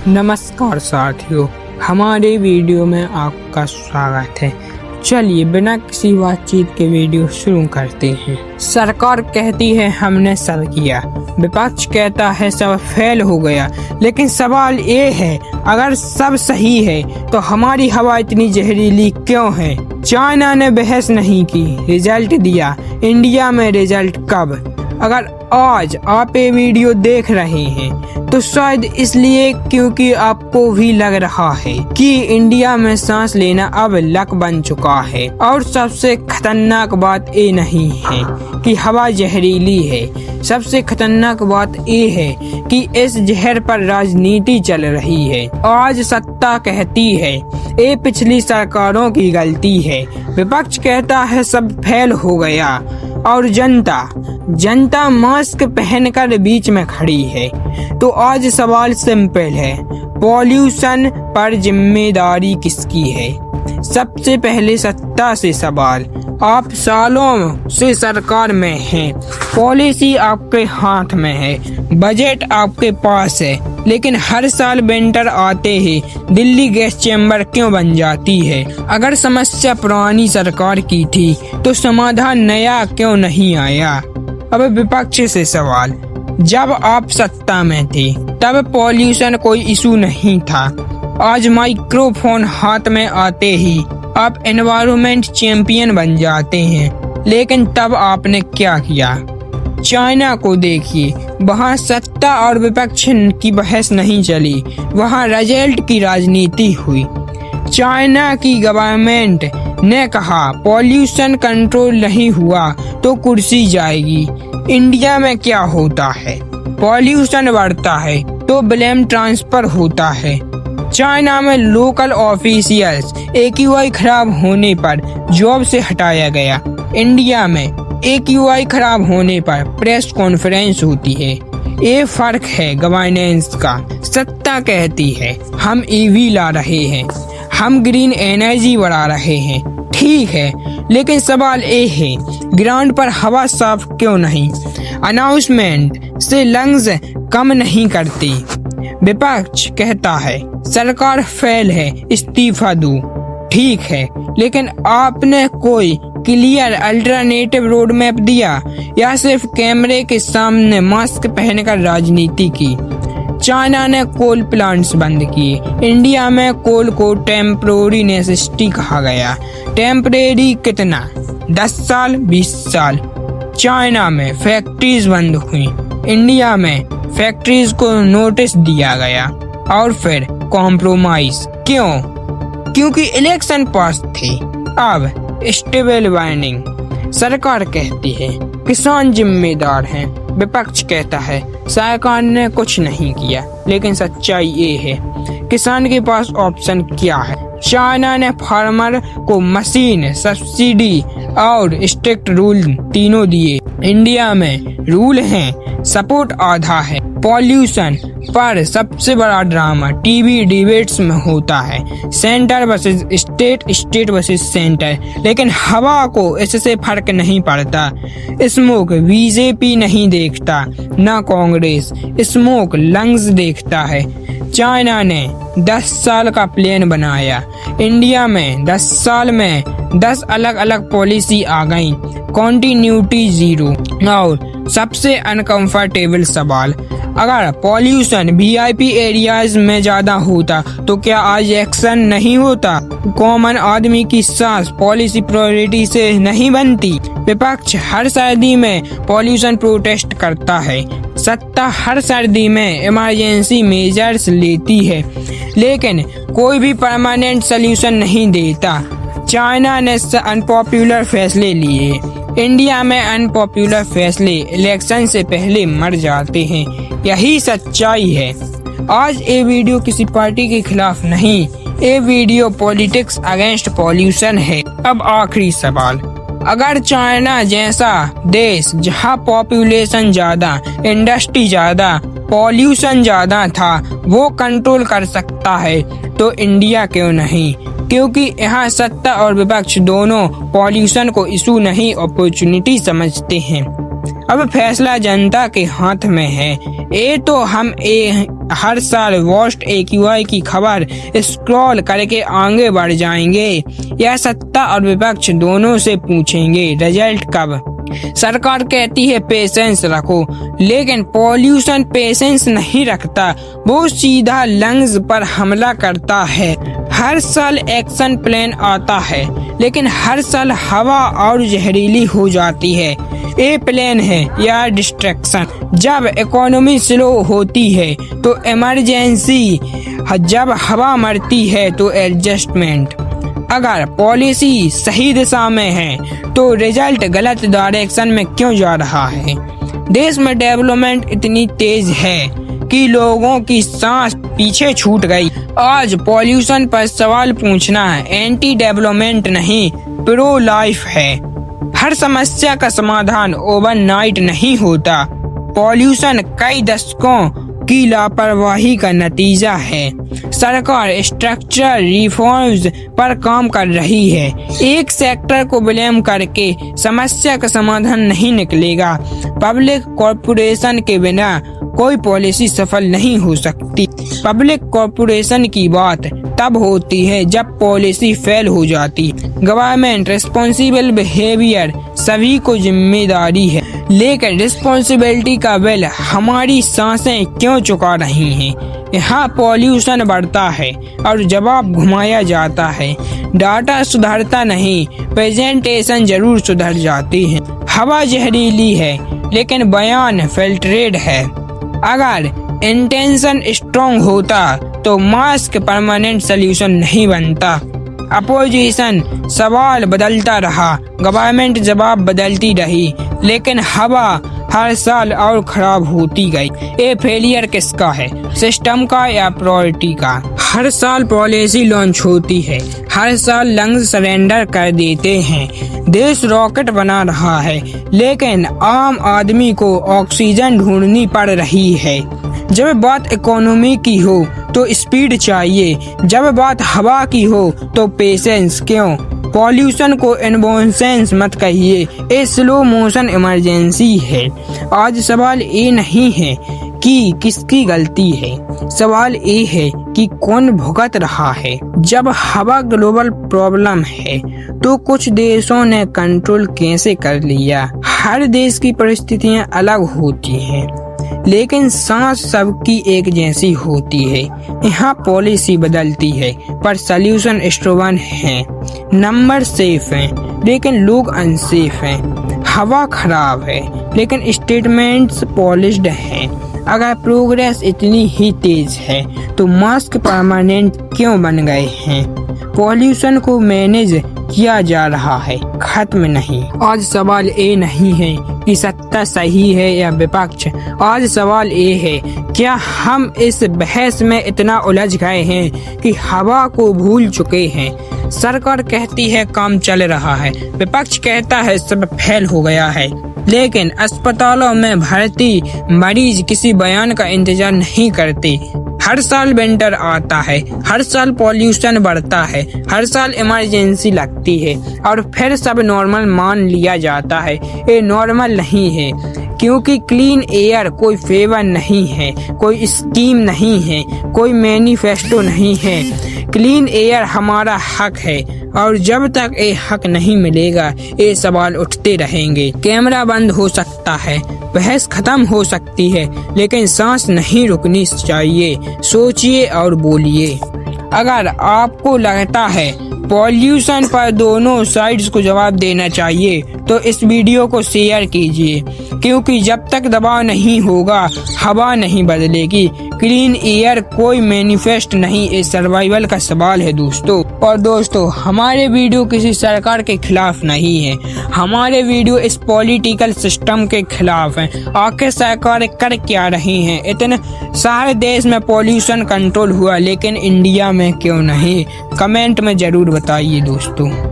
नमस्कार साथियों, हमारे वीडियो में आपका स्वागत है। चलिए बिना किसी बातचीत के वीडियो शुरू करते हैं। सरकार कहती है हमने सब किया, विपक्ष कहता है सब फेल हो गया। लेकिन सवाल ये है, अगर सब सही है तो हमारी हवा इतनी जहरीली क्यों है? चाइना ने बहस नहीं की, रिजल्ट दिया। इंडिया में रिजल्ट कब? अगर आज आप ये वीडियो देख रहे हैं तो शायद इसलिए क्योंकि आपको भी लग रहा है कि इंडिया में सांस लेना अब लक बन चुका है। और सबसे खतरनाक बात ये नहीं है कि हवा जहरीली है, सबसे खतरनाक बात ये है कि इस जहर पर राजनीति चल रही है। आज सत्ता कहती है ये पिछली सरकारों की गलती है, विपक्ष कहता है सब फेल हो गया, और जनता मास्क पहनकर बीच में खड़ी है। तो आज सवाल सिंपल है, पॉल्यूशन पर जिम्मेदारी किसकी है? सबसे पहले सत्ता से सवाल। आप सालों से सरकार में हैं, पॉलिसी आपके हाथ में है, बजट आपके पास है, लेकिन हर साल विंटर आते ही दिल्ली गैस चैम्बर क्यों बन जाती है? अगर समस्या पुरानी सरकार की थी तो समाधान नया क्यों नहीं आया? अब विपक्ष से सवाल। जब आप सत्ता में थे तब पॉल्यूशन कोई इशू नहीं था। आज माइक्रोफोन हाथ में आते ही आप एनवायरमेंट चैंपियन बन जाते हैं। लेकिन तब आपने क्या किया? चाइना को देखिए, वहाँ सत्ता और विपक्ष की बहस नहीं चली, वहाँ रिजल्ट की राजनीति हुई। चाइना की गवर्नमेंट ने कहा पॉल्यूशन कंट्रोल नहीं हुआ तो कुर्सी जाएगी। इंडिया में क्या होता है? पॉल्यूशन बढ़ता है तो ब्लेम ट्रांसफर होता है। चाइना में लोकल ऑफिशियल्स AQI खराब होने पर जॉब से हटाया गया। इंडिया में AQI खराब होने पर प्रेस कॉन्फ्रेंस होती है। ये फर्क है गवर्नेंस का। सत्ता कहती है हम EV ला रहे हैं, हम ग्रीन एनर्जी बढ़ा रहे हैं, ठीक है, लेकिन सवाल ये है ग्राउंड पर हवा साफ क्यों नहीं? अनाउंसमेंट से लंग्स कम नहीं करती। विपक्ष कहता है सरकार फेल है, इस्तीफा दो, ठीक है, लेकिन आपने कोई क्लियर अल्टरनेटिव रोड मैप दिया या सिर्फ कैमरे के सामने मास्क पहनकर राजनीति की? चाइना ने कोल प्लांट्स बंद किए, इंडिया में कोल को टेम्पररी नेसेसिटी कहा गया। टेम्परेरी कितना? 10 साल, 20 साल। चाइना में फैक्ट्रीज बंद हुई, इंडिया में फैक्ट्रीज को नोटिस दिया गया। और फिर कॉम्प्रोमाइज क्यों? क्योंकि इलेक्शन पास थे। अब स्टेबल वार्निंग। सरकार कहती है किसान जिम्मेदार हैं, विपक्ष कहता है सरकार ने कुछ नहीं किया। लेकिन सच्चाई ये है, किसान के पास ऑप्शन क्या है? चाइना ने फार्मर को मशीन, सब्सिडी और स्ट्रिक्ट रूल तीनों दिए। इंडिया में रूल हैं, सपोर्ट आधा है। पॉल्यूशन पर सबसे बड़ा ड्रामा टीवी डिबेट्स में होता है, centre versus state, state versus centre. लेकिन हवा को इससे फर्क नहीं पड़ता। स्मोक बीजेपी नहीं देखता, ना कांग्रेस, स्मोक लंग्स देखता है। चाइना ने 10 साल का प्लान बनाया, इंडिया में 10 साल में 10 अलग अलग पॉलिसी आ गई, कॉन्टिन्यूटी जीरो। और सबसे अनकंफर्टेबल सवाल, अगर पॉल्यूशन VIP एरियाज में ज्यादा होता तो क्या आज एक्शन नहीं होता? कॉमन आदमी की सांस पॉलिसी प्रायोरिटी से नहीं बनती। विपक्ष हर सर्दी में पॉल्यूशन प्रोटेस्ट करता है, सत्ता हर सर्दी में इमरजेंसी मेजर्स लेती है, लेकिन कोई भी परमानेंट सल्यूशन नहीं देता। चाइना ने अनपॉपुलर फैसले लिए, इंडिया में अनपॉपुलर फैसले इलेक्शन से पहले मर जाते हैं। यही सच्चाई है। आज ये वीडियो किसी पार्टी के खिलाफ नहीं, ये वीडियो पॉलिटिक्स अगेंस्ट पॉल्यूशन है। अब आखिरी सवाल, अगर चाइना जैसा देश जहां पॉपुलेशन ज्यादा, इंडस्ट्री ज्यादा, पॉल्यूशन ज्यादा था वो कंट्रोल कर सकता है तो इंडिया क्यों नहीं? क्योंकि यहाँ सत्ता और विपक्ष दोनों पॉल्यूशन को इशू नहीं अपॉर्चुनिटी समझते हैं। अब फैसला जनता के हाथ में है। ये तो हम हर साल वर्स्ट AQI की खबर स्क्रॉल करके आगे बढ़ जाएंगे या सत्ता और विपक्ष दोनों से पूछेंगे रिजल्ट कब। सरकार कहती है पेशेंस रखो, लेकिन पॉल्यूशन पेशेंस नहीं रखता, वो सीधा लंग्स पर हमला करता है। हर साल एक्शन प्लान आता है, लेकिन हर साल हवा और जहरीली हो जाती है। ये प्लान है या डिस्ट्रैक्शन। जब इकोनॉमी स्लो होती है तो इमरजेंसी, जब हवा मरती है तो एडजस्टमेंट। अगर पॉलिसी सही दिशा में है तो रिजल्ट गलत डायरेक्शन में क्यों जा रहा है। देश में डेवलपमेंट इतनी तेज है कि लोगों की सांस पीछे छूट गई। आज पॉल्यूशन पर सवाल पूछना एंटी डेवलपमेंट नहीं, प्रो लाइफ है। हर समस्या का समाधान ओवरनाइट नहीं होता। पॉल्यूशन कई दशकों की लापरवाही का नतीजा है। सरकार स्ट्रक्चरल रिफॉर्म्स पर काम कर रही है। एक सेक्टर को ब्लेम करके समस्या का समाधान नहीं निकलेगा। पब्लिक कॉर्पोरेशन के बिना कोई पॉलिसी सफल नहीं हो सकती। पब्लिक कॉर्पोरेशन की बात तब होती है जब पॉलिसी फेल हो जाती। गवर्नमेंट रिस्पॉन्सिबल बिहेवियर सभी को जिम्मेदारी है, लेकिन रिस्पॉन्सिबिलिटी का बिल हमारी सांसें क्यों चुका रही हैं। यहाँ पॉल्यूशन बढ़ता है और जवाब घुमाया जाता है। डाटा सुधरता नहीं, प्रेजेंटेशन जरूर सुधर जाती है। हवा जहरीली है, लेकिन बयान फिल्टरेड है। अगर इंटेंशन स्ट्रॉन्ग होता तो मास्क परमानेंट सल्यूशन नहीं बनता। अपोजिशन सवाल बदलता रहा, गवर्नमेंट जवाब बदलती रही, लेकिन हवा हर साल और खराब होती गई। ये फेलियर किसका है, सिस्टम का या प्रायोरिटी का। हर साल पॉलिसी लॉन्च होती है, हर साल लंग्स सरेंडर कर देते हैं। देश रॉकेट बना रहा है, लेकिन आम आदमी को ऑक्सीजन ढूंढनी पड़ रही है। जब बात इकोनॉमी की हो तो स्पीड चाहिए, जब बात हवा की हो तो पेशेंस क्यों। पॉल्यूशन को इनवॉन्सेंस मत कहिए, ये स्लो मोशन इमरजेंसी है। आज सवाल ये नहीं है कि किसकी गलती है, सवाल ये है कि कौन भुगत रहा है। जब हवा ग्लोबल प्रॉब्लम है तो कुछ देशों ने कंट्रोल कैसे कर लिया। हर देश की परिस्थितियां अलग होती हैं, लेकिन सांस सबकी एक जैसी होती है। यहाँ पॉलिसी बदलती है पर सल्यूशन स्ट्रोवन है। नंबर सेफ हैं, लेकिन लोग अनसेफ हैं। हवा खराब है, लेकिन स्टेटमेंट्स पॉलिश्ड हैं। अगर प्रोग्रेस इतनी ही तेज है तो मास्क परमानेंट क्यों बन गए हैं। पॉल्यूशन को मैनेज किया जा रहा है, खत्म नहीं। आज सवाल ये नहीं है कि सत्ता सही है या विपक्ष। आज सवाल ये है, क्या हम इस बहस में इतना उलझ गए हैं कि हवा को भूल चुके हैं। सरकार कहती है काम चल रहा है, विपक्ष कहता है सब फेल हो गया है, लेकिन अस्पतालों में भर्ती मरीज किसी बयान का इंतजार नहीं करते। हर साल विंटर आता है, हर साल पॉल्यूशन बढ़ता है, हर साल इमरजेंसी लगती है और फिर सब नॉर्मल मान लिया जाता है। ये नॉर्मल नहीं है, क्योंकि क्लीन एयर कोई फेवर नहीं है, कोई स्कीम नहीं है, कोई मैनिफेस्टो नहीं है। क्लीन एयर हमारा हक है और जब तक ये हक नहीं मिलेगा ये सवाल उठते रहेंगे। कैमरा बंद हो सकता है, बहस खत्म हो सकती है, लेकिन सांस नहीं रुकनी चाहिए। सोचिए और बोलिए। अगर आपको लगता है पॉल्यूशन पर दोनों साइड्स को जवाब देना चाहिए तो इस वीडियो को शेयर कीजिए, क्योंकि जब तक दबाव नहीं होगा हवा नहीं बदलेगी। क्लीन एयर कोई मैनिफेस्ट नहीं, ये सर्वाइवल का सवाल है दोस्तों। और दोस्तों, हमारे वीडियो किसी सरकार के खिलाफ नहीं है, हमारे वीडियो इस पॉलिटिकल सिस्टम के खिलाफ है। आखिर सरकार कर क्या रही है। इतने सारे देश में पॉल्यूशन कंट्रोल हुआ, लेकिन इंडिया में क्यों नहीं। कमेंट में जरूर बताइए दोस्तों।